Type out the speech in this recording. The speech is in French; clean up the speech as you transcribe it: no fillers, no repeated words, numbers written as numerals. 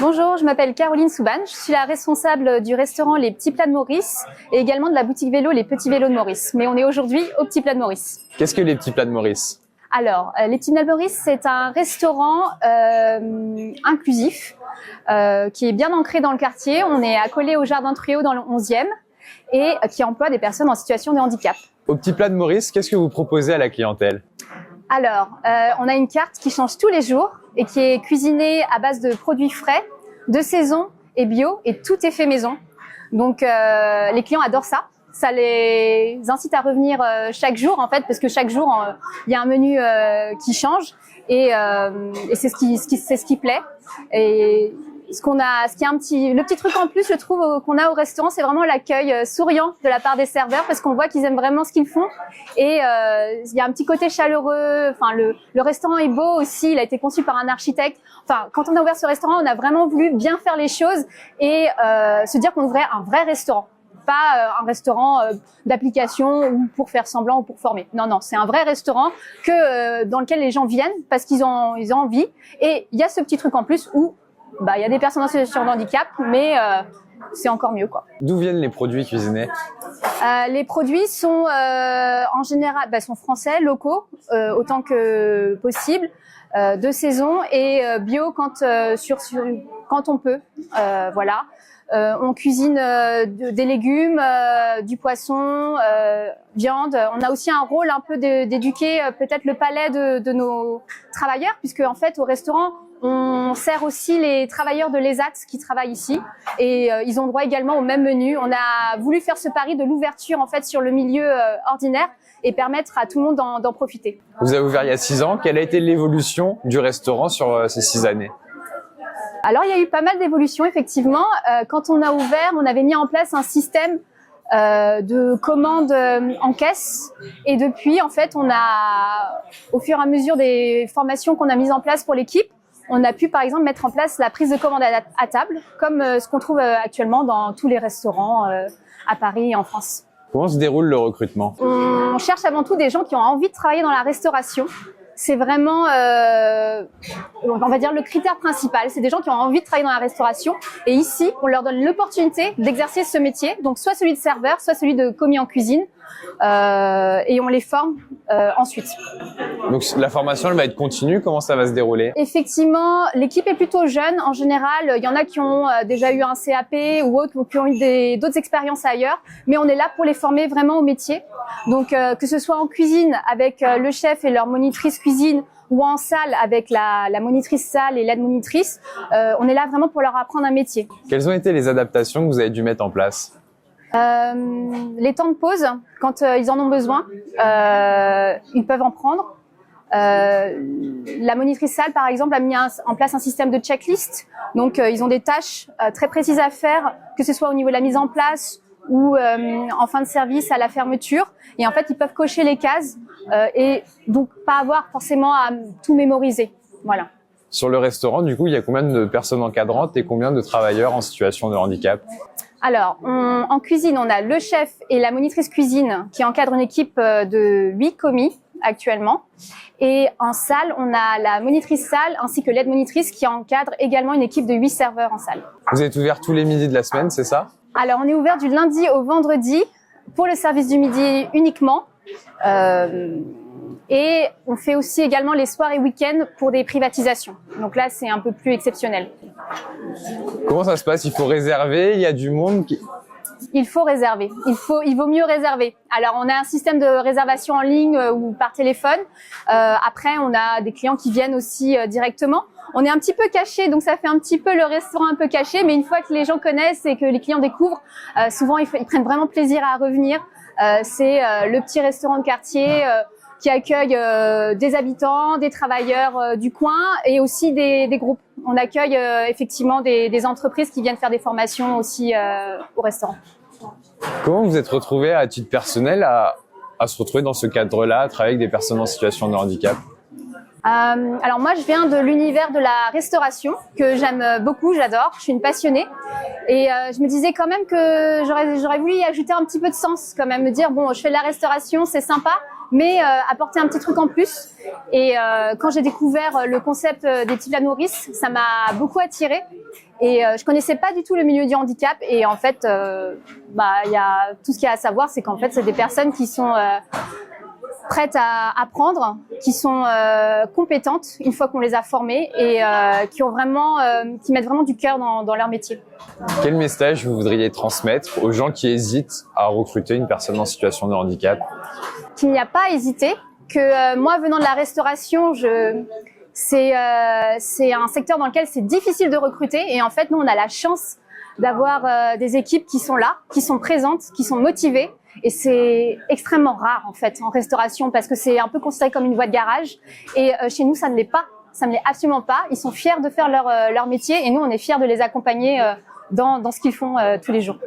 Bonjour, je m'appelle Caroline Souban, je suis la responsable du restaurant Les Petits Plats de Maurice et également de la boutique vélo Les Petits Vélos de Maurice. Mais on est aujourd'hui au Petits Plats de Maurice. Qu'est-ce que les Petits Plats de Maurice? Alors, Les Petits Plats de Maurice, c'est un restaurant inclusif qui est bien ancré dans le quartier. On est accolé au Jardin Truéau dans le 11e et qui emploie des personnes en situation de handicap. Au Petits Plats de Maurice, qu'est-ce que vous proposez à la clientèle? Alors, on a une carte qui change tous les jours et qui est cuisinée à base de produits frais, de saison et bio, et tout est fait maison. Donc, les clients adorent ça. Ça les incite à revenir chaque jour, en fait, parce que chaque jour, il y a un menu qui change et c'est ce qui plaît. Et le petit truc en plus, je trouve, qu'on a au restaurant, c'est vraiment l'accueil souriant de la part des serveurs, parce qu'on voit qu'ils aiment vraiment ce qu'ils font. Et il y a un petit côté chaleureux. Enfin, le restaurant est beau aussi. Il a été conçu par un architecte. Enfin, quand on a ouvert ce restaurant, on a vraiment voulu bien faire les choses et se dire qu'on ouvrait un vrai restaurant. Pas un restaurant d'application ou pour faire semblant ou pour former. Non, non, c'est un vrai restaurant dans lequel les gens viennent parce qu'ils ont envie. Et il y a ce petit truc en plus où il y a des personnes en situation de handicap, mais c'est encore mieux, quoi. D'où viennent les produits cuisinés? Les produits sont en général sont français, locaux, autant que possible, de saison et bio quand on peut. Voilà. On cuisine des légumes, du poisson, viande. On a aussi un rôle un peu d'éduquer peut-être le palais de nos travailleurs, puisque en fait au restaurant on sert aussi les travailleurs de l'ESAT qui travaillent ici et ils ont droit également au même menu. On a voulu faire ce pari de l'ouverture en fait sur le milieu ordinaire et permettre à tout le monde d'en profiter. Vous avez ouvert il y a 6 ans. Quelle a été l'évolution du restaurant sur ces 6 années? Alors, il y a eu pas mal d'évolutions, effectivement. Quand on a ouvert, on avait mis en place un système de commandes en caisse. Et depuis, en fait, au fur et à mesure des formations qu'on a mises en place pour l'équipe, on a pu, par exemple, mettre en place la prise de commande à table, comme ce qu'on trouve actuellement dans tous les restaurants à Paris et en France. Comment se déroule le recrutement? On cherche avant tout des gens qui ont envie de travailler dans la restauration. C'est vraiment, on va dire, le critère principal. C'est des gens qui ont envie de travailler dans la restauration. Et ici, on leur donne l'opportunité d'exercer ce métier. Donc, soit celui de serveur, soit celui de commis en cuisine. Et on les forme ensuite. Donc, la formation, elle va être continue. Comment ça va se dérouler? Effectivement, l'équipe est plutôt jeune. En général, il y en a qui ont déjà eu un CAP ou autres, qui ont eu d'autres expériences ailleurs. Mais on est là pour les former vraiment au métier. Donc, que ce soit en cuisine avec le chef et leur monitrice cuisine ou en salle avec la monitrice salle et l'aide-monitrice, on est là vraiment pour leur apprendre un métier. Quelles ont été les adaptations que vous avez dû mettre en place? Les temps de pause, quand ils en ont besoin, ils peuvent en prendre. La monitrice salle, par exemple, a mis en place un système de checklist. Donc, ils ont des tâches très précises à faire, que ce soit au niveau de la mise en place ou en fin de service à la fermeture. Et en fait, ils peuvent cocher les cases et donc pas avoir forcément à tout mémoriser. Voilà. Sur le restaurant, du coup, il y a combien de personnes encadrantes et combien de travailleurs en situation de handicap? Alors, en cuisine, on a le chef et la monitrice cuisine qui encadrent une équipe de 8 commis actuellement. Et en salle, on a la monitrice salle ainsi que l'aide-monitrice qui encadre également une équipe de 8 serveurs en salle. Vous êtes ouvert tous les midis de la semaine, c'est ça? Alors, on est ouvert du lundi au vendredi pour le service du midi uniquement. Et on fait aussi également les soirs et week-ends pour des privatisations. Donc là, c'est un peu plus exceptionnel. Comment ça se passe? Il faut réserver, il y a du monde Il faut réserver. Il vaut mieux réserver. Alors, on a un système de réservation en ligne ou par téléphone. Après, on a des clients qui viennent aussi directement. On est un petit peu caché, donc ça fait un petit peu le restaurant un peu caché. Mais une fois que les gens connaissent et que les clients découvrent, souvent ils prennent vraiment plaisir à revenir. C'est le petit restaurant de quartier qui accueille des habitants, des travailleurs du coin et aussi des groupes. On accueille effectivement des entreprises qui viennent faire des formations aussi au restaurant. Comment vous êtes retrouvé à titre personnel à se retrouver dans ce cadre-là, à travailler avec des personnes en situation de handicap? Alors moi, je viens de l'univers de la restauration que j'aime beaucoup, j'adore, je suis une passionnée. Et je me disais quand même que j'aurais voulu y ajouter un petit peu de sens, quand même, me dire bon, je fais de la restauration, c'est sympa, mais apporter un petit truc en plus. Et quand j'ai découvert le concept des petites nourrices, ça m'a beaucoup attirée. Et je connaissais pas du tout le milieu du handicap. Et en fait, il y a tout ce qu'il y a à savoir, c'est qu'en fait, c'est des personnes qui sont prêtes à apprendre, qui sont compétentes une fois qu'on les a formées et qui mettent vraiment du cœur dans leur métier. Quel message vous voudriez transmettre aux gens qui hésitent à recruter une personne en situation de handicap? Qu'il n'y a pas à hésiter, que moi venant de la restauration, c'est un secteur dans lequel c'est difficile de recruter et en fait nous on a la chance d'avoir des équipes qui sont là, qui sont présentes, qui sont motivées. Et c'est extrêmement rare en fait en restauration parce que c'est un peu considéré comme une voie de garage. Et chez nous, ça ne l'est pas. Ça ne l'est absolument pas. Ils sont fiers de faire leur métier et nous, on est fiers de les accompagner dans ce qu'ils font tous les jours.